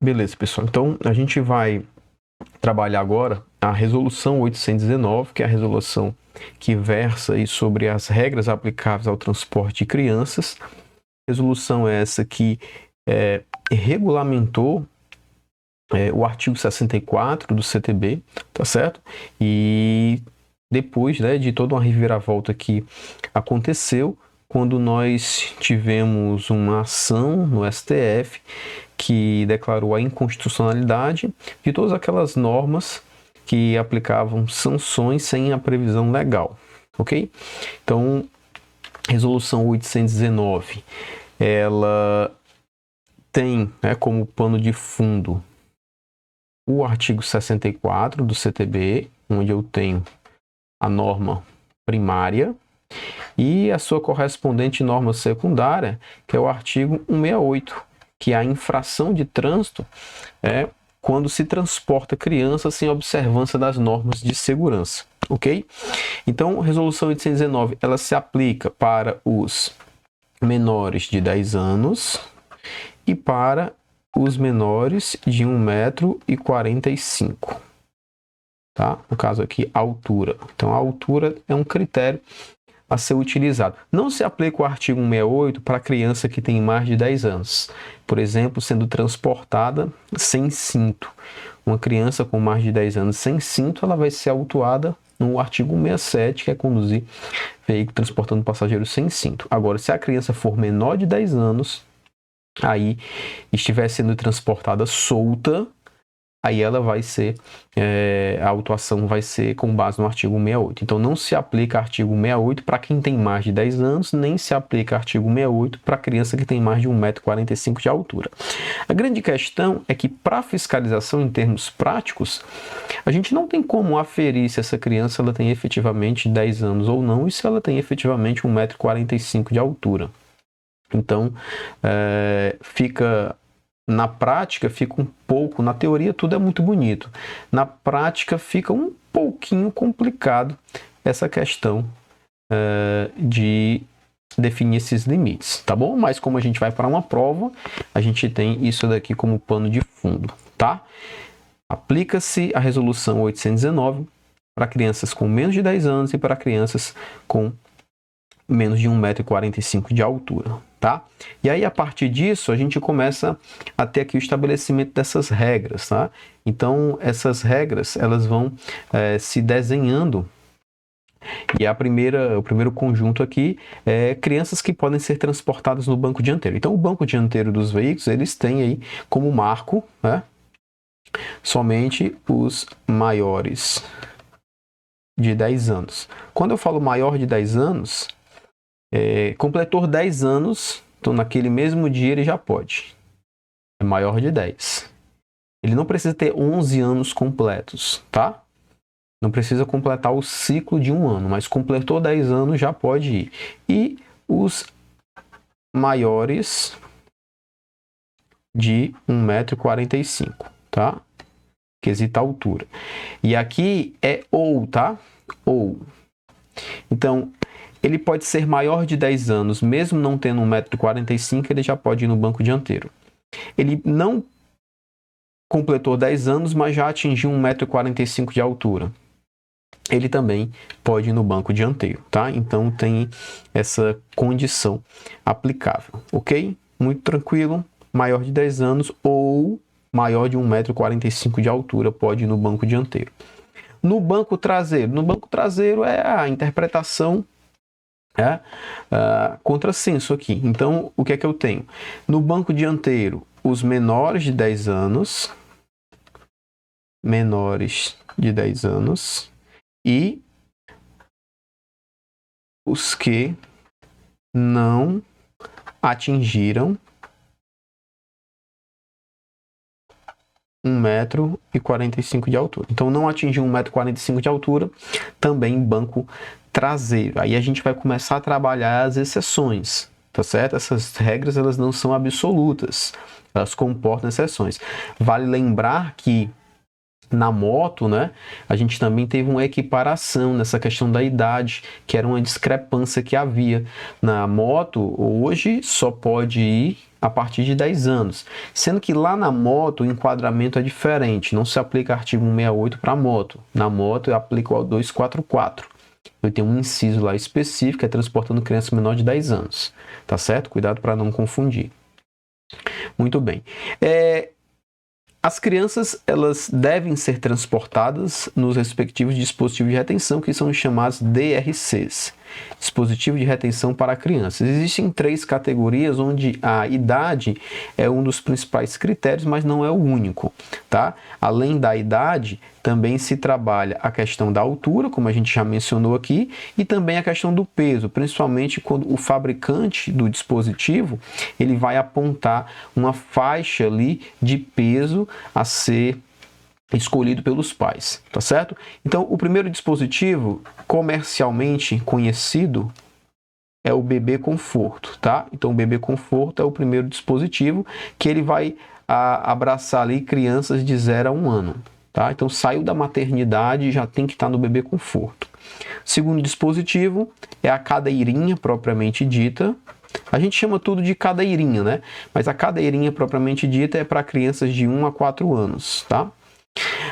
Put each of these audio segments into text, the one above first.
Beleza, pessoal. Então, a gente vai trabalhar agora a Resolução 819, que é a resolução que versa aí sobre as regras aplicáveis ao transporte de crianças. Resolução essa que regulamentou o artigo 64 do CTB, tá certo? E depois, né, de toda uma reviravolta que aconteceu, quando nós tivemos uma ação no STF que declarou a inconstitucionalidade de todas aquelas normas que aplicavam sanções sem a previsão legal, ok? Então, Resolução 819, ela tem, né, como pano de fundo o artigo 64 do CTB, onde eu tenho a norma primária, e a sua correspondente norma secundária, que é o artigo 168, que é a infração de trânsito quando se transporta criança sem observância das normas de segurança, ok? Então, a Resolução 819, ela se aplica para os menores de 10 anos e para os menores de 1,45 m, tá? No caso aqui, a altura. Então, a altura é um critério a ser utilizado. Não se aplica o artigo 168 para criança que tem mais de 10 anos. Por exemplo, sendo transportada sem cinto. Uma criança com mais de 10 anos sem cinto, ela vai ser autuada no artigo 167, que é conduzir veículo transportando passageiros sem cinto. Agora, se a criança for menor de 10 anos, aí estiver sendo transportada solta, aí ela vai ser, a autuação vai ser com base no artigo 168. Então, não se aplica artigo 168 para quem tem mais de 10 anos, nem se aplica artigo 168 para criança que tem mais de 1,45 m de altura. A grande questão é que, para fiscalização em termos práticos, a gente não tem como aferir se essa criança ela tem efetivamente 10 anos ou não, e se ela tem efetivamente 1,45 m de altura. Então, na prática fica um pouco, na teoria tudo é muito bonito, na prática fica um pouquinho complicado essa questão de definir esses limites, tá bom? Mas como a gente vai para uma prova, a gente tem isso daqui como pano de fundo, tá? Aplica-se a Resolução 819 para crianças com menos de 10 anos e para crianças com menos de 1,45 m de altura, tá? E aí, a partir disso, a gente começa a ter aqui o estabelecimento dessas regras, tá? Então, essas regras, elas vão se desenhando, e o primeiro conjunto aqui é crianças que podem ser transportadas no banco dianteiro. Então, o banco dianteiro dos veículos, eles têm aí como marco, né, somente os maiores de 10 anos. Quando eu falo maior de 10 anos, completou 10 anos, então naquele mesmo dia ele já pode. É maior de 10. Ele não precisa ter 11 anos completos, tá? Não precisa completar o ciclo de um ano, mas completou 10 anos já pode ir. E os maiores de 1,45 m, tá? Quesita altura. E aqui é ou, tá? Ou. Então, ele pode ser maior de 10 anos, mesmo não tendo 1,45 m, ele já pode ir no banco dianteiro. Ele não completou 10 anos, mas já atingiu 1,45 m de altura. Ele também pode ir no banco dianteiro, tá? Então, tem essa condição aplicável, ok? Muito tranquilo. Maior de 10 anos ou maior de 1,45 m de altura pode ir no banco dianteiro. No banco traseiro é a interpretação contrassenso aqui. Então, o que é que eu tenho? No banco dianteiro, os menores de 10 anos, e os que não atingiram 1,45 m de altura. Então, não atingiu 1,45 m de altura, também banco traseiro. Aí a gente vai começar a trabalhar as exceções, tá certo? Essas regras, elas não são absolutas, elas comportam exceções. Vale lembrar que na moto, né, a gente também teve uma equiparação nessa questão da idade, que era uma discrepância que havia. Na moto, hoje, só pode ir a partir de 10 anos, sendo que lá na moto o enquadramento é diferente, não se aplica artigo 168 para moto. Na moto eu aplico o 244. Eu tenho um inciso lá específico, é transportando criança menor de 10 anos, tá certo? Cuidado para não confundir. Muito bem. As crianças, elas devem ser transportadas nos respectivos dispositivos de retenção, que são chamados DRCs, dispositivo de retenção para crianças. Existem 3 categorias onde a idade é um dos principais critérios, mas não é o único, tá? Além da idade, também se trabalha a questão da altura, como a gente já mencionou aqui, e também a questão do peso, principalmente quando o fabricante do dispositivo, ele vai apontar uma faixa ali de peso a ser escolhido pelos pais, tá certo? Então, o primeiro dispositivo comercialmente conhecido é o bebê conforto, tá? Então, o bebê conforto é o primeiro dispositivo que ele vai abraçar ali crianças de 0 a 1 ano, tá? Então, saiu da maternidade e já tem que estar no bebê conforto. Segundo dispositivo é a cadeirinha propriamente dita. A gente chama tudo de cadeirinha, né? Mas a cadeirinha propriamente dita é para crianças de 1 a 4 anos, tá?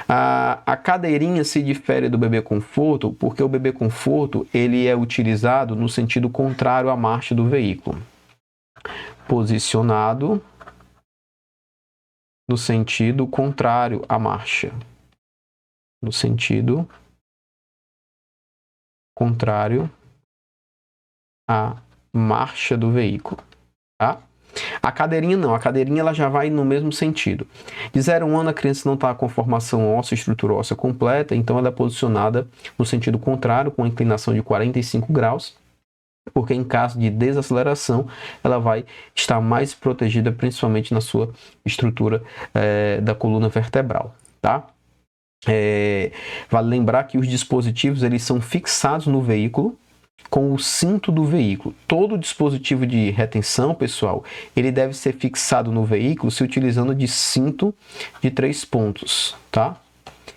A cadeirinha se difere do bebê conforto porque o bebê conforto ele é utilizado no sentido contrário à marcha do veículo. Posicionado no sentido contrário à marcha. No sentido contrário à marcha do veículo, tá? A cadeirinha não, a cadeirinha ela já vai no mesmo sentido. De 0 a 1 ano a criança não está com formação óssea, estrutura óssea completa, então ela é posicionada no sentido contrário, com inclinação de 45 graus, porque em caso de desaceleração, ela vai estar mais protegida, principalmente na sua estrutura da coluna vertebral, tá? Vale lembrar que os dispositivos eles são fixados no veículo, com o cinto do veículo. Todo dispositivo de retenção, pessoal, ele deve ser fixado no veículo se utilizando de cinto de 3 pontos, tá?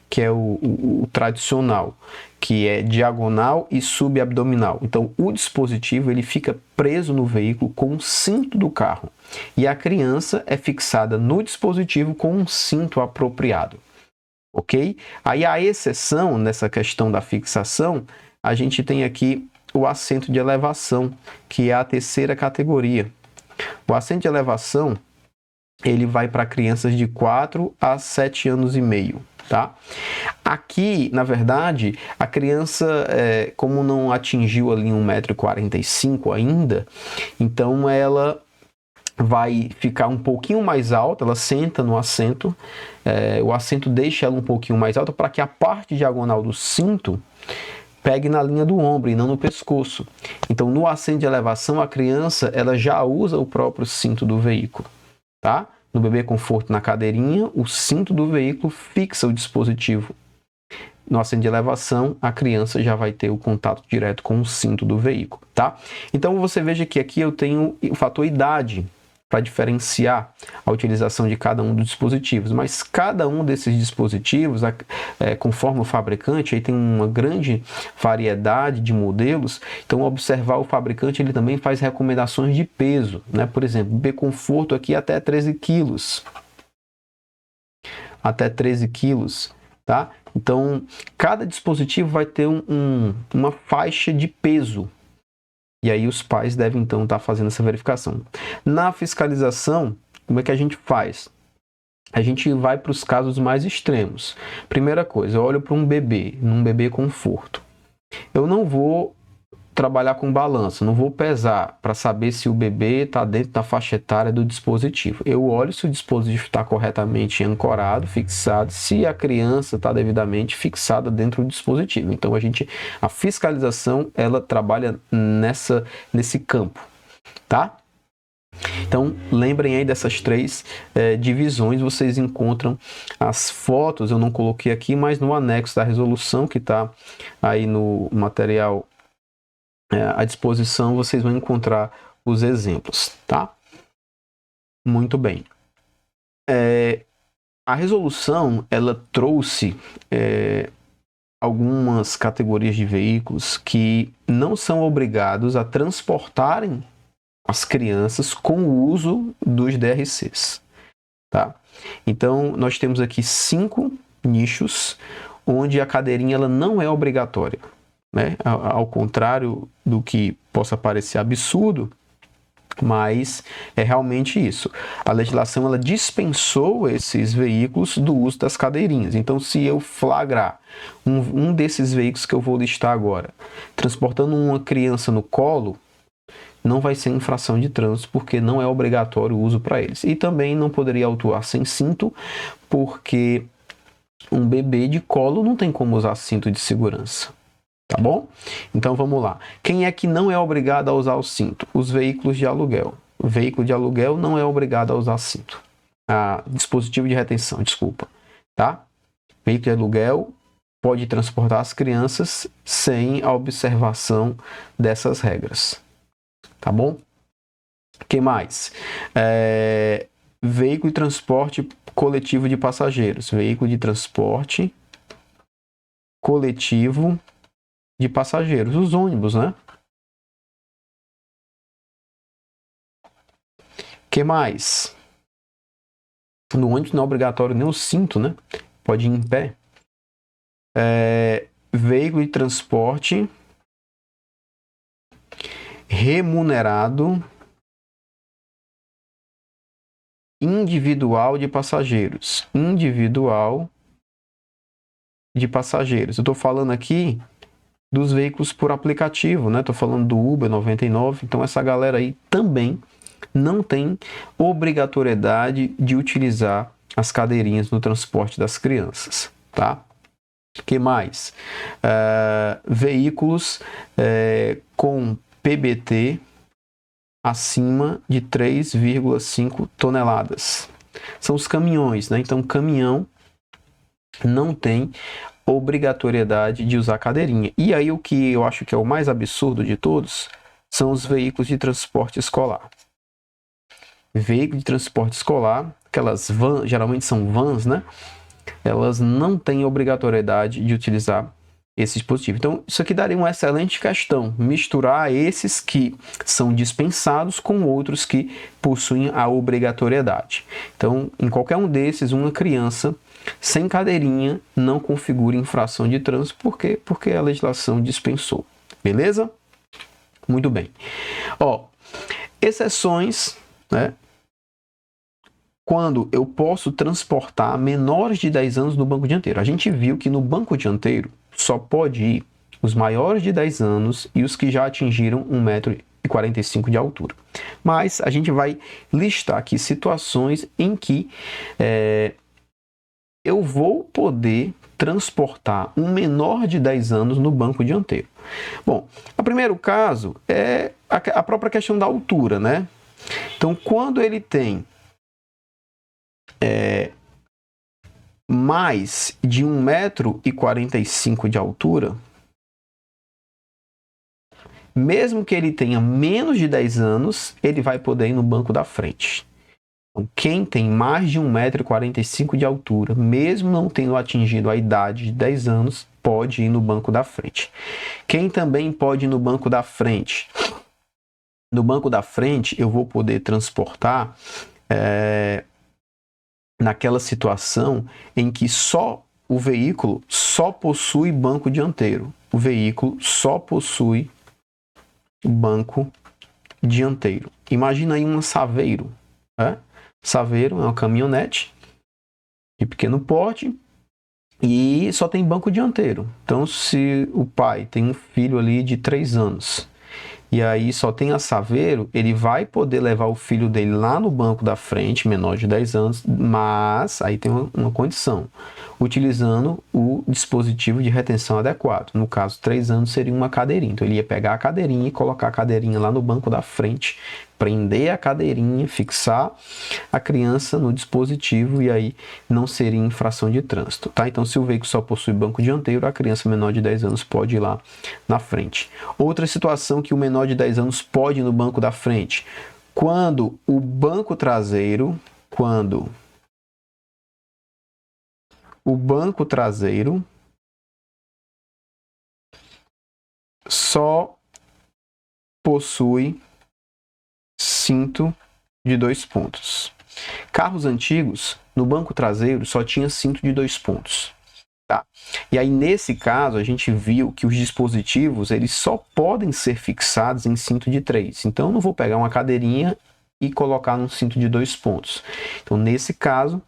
Que é o tradicional, que é diagonal e subabdominal. Então, o dispositivo ele fica preso no veículo com o cinto do carro e a criança é fixada no dispositivo com um cinto apropriado, ok? Aí a exceção nessa questão da fixação, a gente tem aqui o assento de elevação, que é a terceira categoria. O assento de elevação, ele vai para crianças de 4 a 7 anos e meio, tá? Aqui, na verdade, a criança, como não atingiu ali 1,45 m ainda, então ela vai ficar um pouquinho mais alta, ela senta no assento, o assento deixa ela um pouquinho mais alta para que a parte diagonal do cinto pegue na linha do ombro e não no pescoço. Então, no assento de elevação, a criança ela já usa o próprio cinto do veículo, tá? No bebê conforto na cadeirinha, o cinto do veículo fixa o dispositivo. No assento de elevação, a criança já vai ter o contato direto com o cinto do veículo, tá? Então, você veja que aqui eu tenho o fator idade para diferenciar a utilização de cada um dos dispositivos, mas cada um desses dispositivos, conforme o fabricante, aí tem uma grande variedade de modelos, então observar o fabricante, ele também faz recomendações de peso, né? Por exemplo, bebê conforto aqui até 13 quilos, até 13 quilos, tá? Então, cada dispositivo vai ter uma faixa de peso. E aí os pais devem, então, estar fazendo essa verificação. Na fiscalização, como é que a gente faz? A gente vai para os casos mais extremos. Primeira coisa, eu olho para um bebê, num bebê conforto. Eu não vou trabalhar com balança, não vou pesar para saber se o bebê está dentro da faixa etária do dispositivo. Eu olho se o dispositivo está corretamente ancorado, fixado, se a criança está devidamente fixada dentro do dispositivo. Então a fiscalização ela trabalha nesse campo, tá? Então, lembrem aí dessas 3 divisões, vocês encontram as fotos, eu não coloquei aqui, mas no anexo da resolução que está aí no material à disposição, vocês vão encontrar os exemplos, tá? Muito bem. A resolução, ela trouxe algumas categorias de veículos que não são obrigados a transportarem as crianças com o uso dos DRCs, tá? Então, nós temos aqui 5 nichos onde a cadeirinha ela não é obrigatória, né? Ao contrário do que possa parecer absurdo, mas é realmente isso. A legislação ela dispensou esses veículos do uso das cadeirinhas. Então, se eu flagrar um desses veículos que eu vou listar agora, transportando uma criança no colo, não vai ser infração de trânsito, porque não é obrigatório o uso para eles. E também não poderia autuar sem cinto, porque um bebê de colo não tem como usar cinto de segurança. Tá bom? Então vamos lá. Quem é que não é obrigado a usar o cinto? Os veículos de aluguel. O veículo de aluguel não é obrigado a usar cinto. Dispositivo de retenção, desculpa. Tá? Veículo de aluguel pode transportar as crianças sem a observação dessas regras. Tá bom? O que mais? Veículo de transporte coletivo de passageiros. Veículo de transporte coletivo de passageiros. Os ônibus, né? O que mais? No ônibus não é obrigatório nem o cinto, né? Pode ir em pé. Veículo de transporte remunerado individual de passageiros. Individual de passageiros. Eu estou falando aqui dos veículos por aplicativo, né? Estou falando do Uber 99. Então, essa galera aí também não tem obrigatoriedade de utilizar as cadeirinhas no transporte das crianças, tá? O que mais? Veículos com PBT acima de 3,5 toneladas. São os caminhões, né? Então, caminhão não tem obrigatoriedade de usar cadeirinha. E aí, o que eu acho que é o mais absurdo de todos são os veículos de transporte escolar. Veículo de transporte escolar, aquelas vans, geralmente são vans, né? Elas não têm obrigatoriedade de utilizar esse dispositivo. Então, isso aqui daria uma excelente questão, misturar esses que são dispensados com outros que possuem a obrigatoriedade. Então, em qualquer um desses, uma criança sem cadeirinha não configura infração de trânsito, por quê? Porque a legislação dispensou. Beleza? Muito bem. Exceções, né? Quando eu posso transportar menores de 10 anos no banco dianteiro. A gente viu que no banco dianteiro só pode ir os maiores de 10 anos e os que já atingiram 1,45 m de altura. Mas a gente vai listar aqui situações em que eu vou poder transportar um menor de 10 anos no banco dianteiro. Bom, o primeiro caso é a própria questão da altura, né? Então, quando ele tem mais de 1,45 m de altura, mesmo que ele tenha menos de 10 anos, ele vai poder ir no banco da frente. Então, quem tem mais de 1,45 m de altura, mesmo não tendo atingido a idade de 10 anos, pode ir no banco da frente. Quem também pode ir no banco da frente? No banco da frente, eu vou poder transportar naquela situação em que só o veículo só possui banco dianteiro. O veículo só possui banco dianteiro. Imagina aí um Saveiro, né? Saveiro é uma caminhonete de pequeno porte e só tem banco dianteiro. Então, se o pai tem um filho ali de 3 anos e aí só tem a Saveiro, ele vai poder levar o filho dele lá no banco da frente, menor de 10 anos, mas aí tem uma condição, utilizando o dispositivo de retenção adequado. No caso, 3 anos seria uma cadeirinha. Então, ele ia pegar a cadeirinha e colocar a cadeirinha lá no banco da frente, prender a cadeirinha, fixar a criança no dispositivo e aí não seria infração de trânsito, tá? Então, se o veículo só possui banco dianteiro, a criança menor de 10 anos pode ir lá na frente. Outra situação que o menor de 10 anos pode ir no banco da frente, quando o banco traseiro, só possui cinto de 2 pontos. Carros antigos, no banco traseiro, só tinha cinto de 2 pontos. Tá? E aí, nesse caso, a gente viu que os dispositivos eles só podem ser fixados em cinto de 3. Então, eu não vou pegar uma cadeirinha e colocar num cinto de 2 pontos. Então, nesse caso,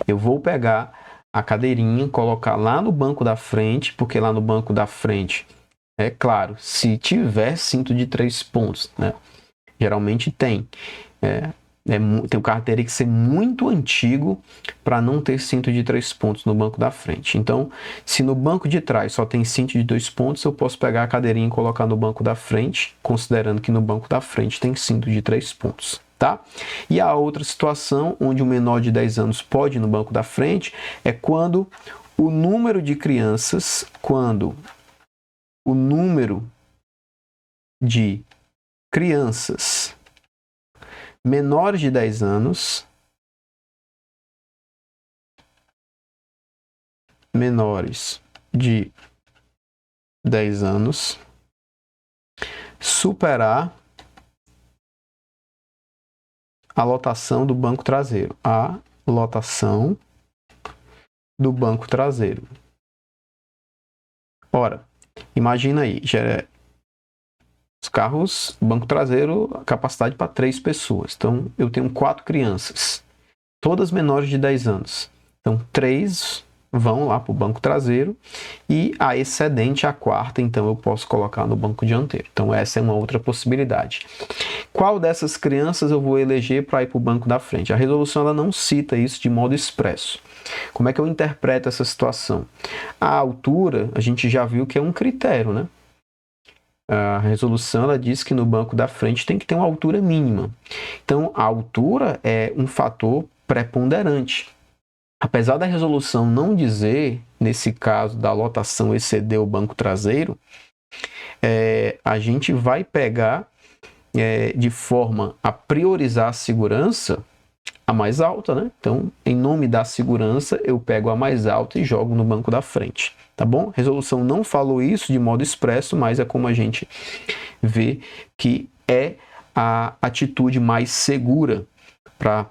eu vou pegar a cadeirinha, colocar lá no banco da frente, porque lá no banco da frente, é claro, se tiver cinto de 3 pontos, né? Geralmente tem. Tem o carro teria que ser muito antigo para não ter cinto de 3 pontos no banco da frente. Então, se no banco de trás só tem cinto de 2 pontos, eu posso pegar a cadeirinha e colocar no banco da frente, considerando que no banco da frente tem cinto de 3 pontos. Tá? E a outra situação, onde o menor de 10 anos pode ir no banco da frente, é quando o número de crianças, menores de 10 anos, superar a lotação do banco traseiro. A lotação do banco traseiro. Ora, imagina aí, os carros, banco traseiro, capacidade para 3 pessoas. Então, eu tenho 4 crianças, todas menores de 10 anos. Então, 3 vão lá para o banco traseiro e a excedente, a quarta, então eu posso colocar no banco dianteiro. Então, essa é uma outra possibilidade. Qual dessas crianças eu vou eleger para ir para o banco da frente? A resolução ela não cita isso de modo expresso. Como é que eu interpreto essa situação? A altura, a gente já viu que é um critério, né? A resolução ela diz que no banco da frente tem que ter uma altura mínima. Então, a altura é um fator preponderante. Apesar da resolução não dizer, nesse caso da lotação exceder o banco traseiro, a gente vai pegar de forma a priorizar a segurança a mais alta, né? Então, em nome da segurança, eu pego a mais alta e jogo no banco da frente, tá bom? A resolução não falou isso de modo expresso, mas é como a gente vê que é a atitude mais segura para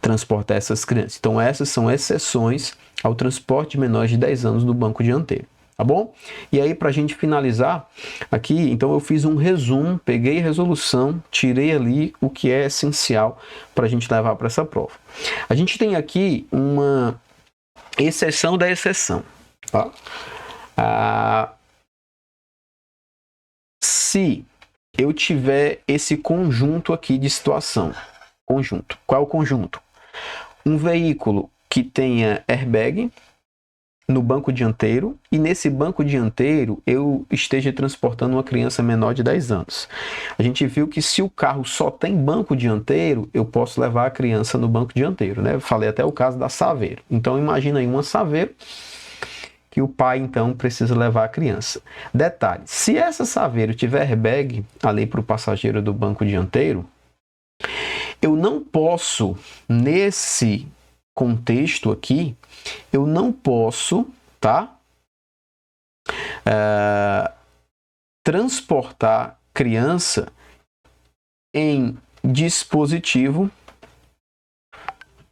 transportar essas crianças. Então, essas são exceções ao transporte de menores de 10 anos no banco dianteiro. Tá bom? E aí, para a gente finalizar aqui, então eu fiz um resumo, peguei a resolução, tirei ali o que é essencial para a gente levar para essa prova. A gente tem aqui uma exceção da exceção. Tá? Se eu tiver esse conjunto aqui de situação, qual é o conjunto? Um veículo que tenha airbag no banco dianteiro e nesse banco dianteiro eu esteja transportando uma criança menor de 10 anos. A gente viu que se o carro só tem banco dianteiro, eu posso levar a criança no banco dianteiro, né? Eu falei até o caso da Saveiro. Então imagina aí uma Saveiro que o pai então precisa levar a criança. Detalhe, se essa Saveiro tiver airbag ali para o passageiro do banco dianteiro, eu não posso, nesse contexto aqui, eu não posso, tá? Transportar criança em dispositivo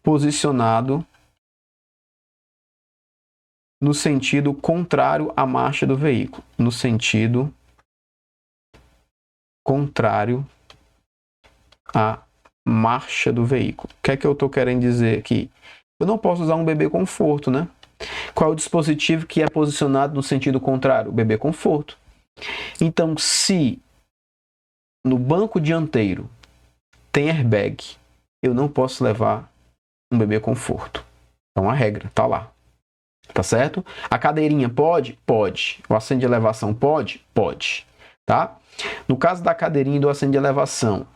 posicionado no sentido contrário à marcha do veículo. No sentido contrário à marcha do veículo. O que é que eu estou querendo dizer aqui? Eu não posso usar um bebê conforto, né? Qual é o dispositivo que é posicionado no sentido contrário? O bebê conforto. Então, se no banco dianteiro tem airbag, eu não posso levar um bebê conforto. Então, a regra está lá. Tá certo? A cadeirinha pode? Pode. O assento de elevação pode? Pode. Tá? No caso da cadeirinha e do assento de elevação,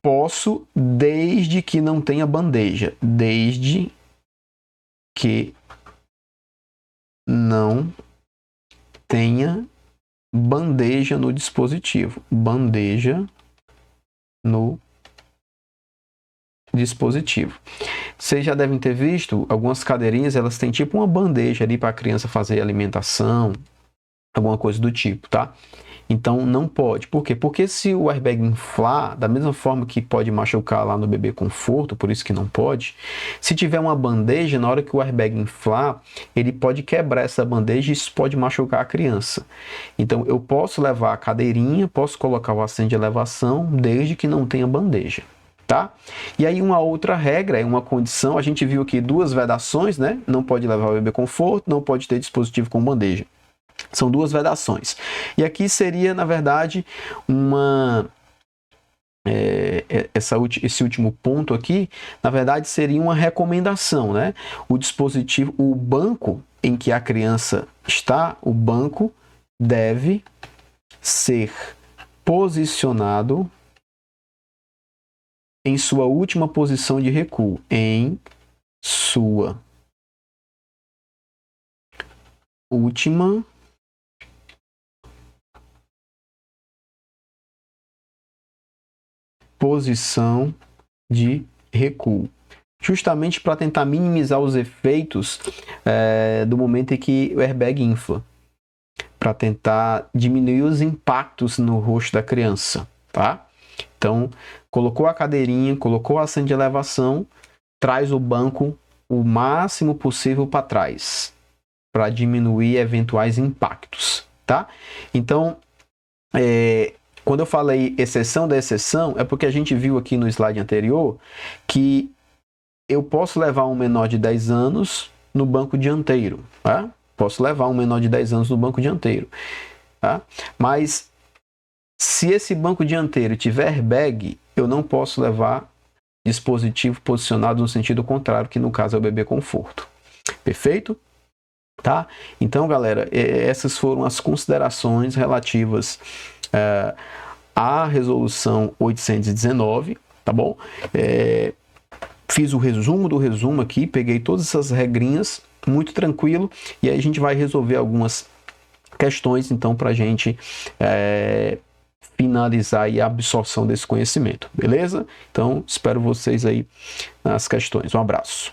posso, desde que não tenha bandeja. Desde que não tenha bandeja no dispositivo. Bandeja no dispositivo. Vocês já devem ter visto algumas cadeirinhas, elas têm tipo uma bandeja ali para a criança fazer alimentação, alguma coisa do tipo, tá? Então não pode. Por quê? Porque se o airbag inflar, da mesma forma que pode machucar lá no bebê conforto, por isso que não pode, se tiver uma bandeja, na hora que o airbag inflar, ele pode quebrar essa bandeja e isso pode machucar a criança. Então eu posso levar a cadeirinha, posso colocar o assento de elevação, desde que não tenha bandeja. Tá? E aí uma outra regra, uma condição, a gente viu aqui duas vedações, né? Não pode levar o bebê conforto, não pode ter dispositivo com bandeja. São duas vedações. E aqui seria, na verdade, esse último ponto aqui, na verdade, seria uma recomendação, né? O dispositivo, o banco em que a criança está, o banco deve ser posicionado em sua última posição de recuo, em sua última posição de recuo, justamente para tentar minimizar os efeitos do momento em que o airbag infla, para tentar diminuir os impactos no rosto da criança, tá? Então, colocou a cadeirinha, colocou a assento de elevação, traz o banco o máximo possível para trás, para diminuir eventuais impactos, tá? Então, quando eu falei exceção da exceção, é porque a gente viu aqui no slide anterior que eu posso levar um menor de 10 anos no banco dianteiro, tá? Posso levar um menor de 10 anos no banco dianteiro, tá? Mas se esse banco dianteiro tiver airbag, eu não posso levar dispositivo posicionado no sentido contrário, que no caso é o bebê conforto. Perfeito? Tá? Então, galera, essas foram as considerações relativas à resolução 819, tá bom? Fiz o resumo do resumo aqui, peguei todas essas regrinhas, muito tranquilo, e aí a gente vai resolver algumas questões, então, para a gente finalizar aí a absorção desse conhecimento, beleza? Então, espero vocês aí nas questões. Um abraço.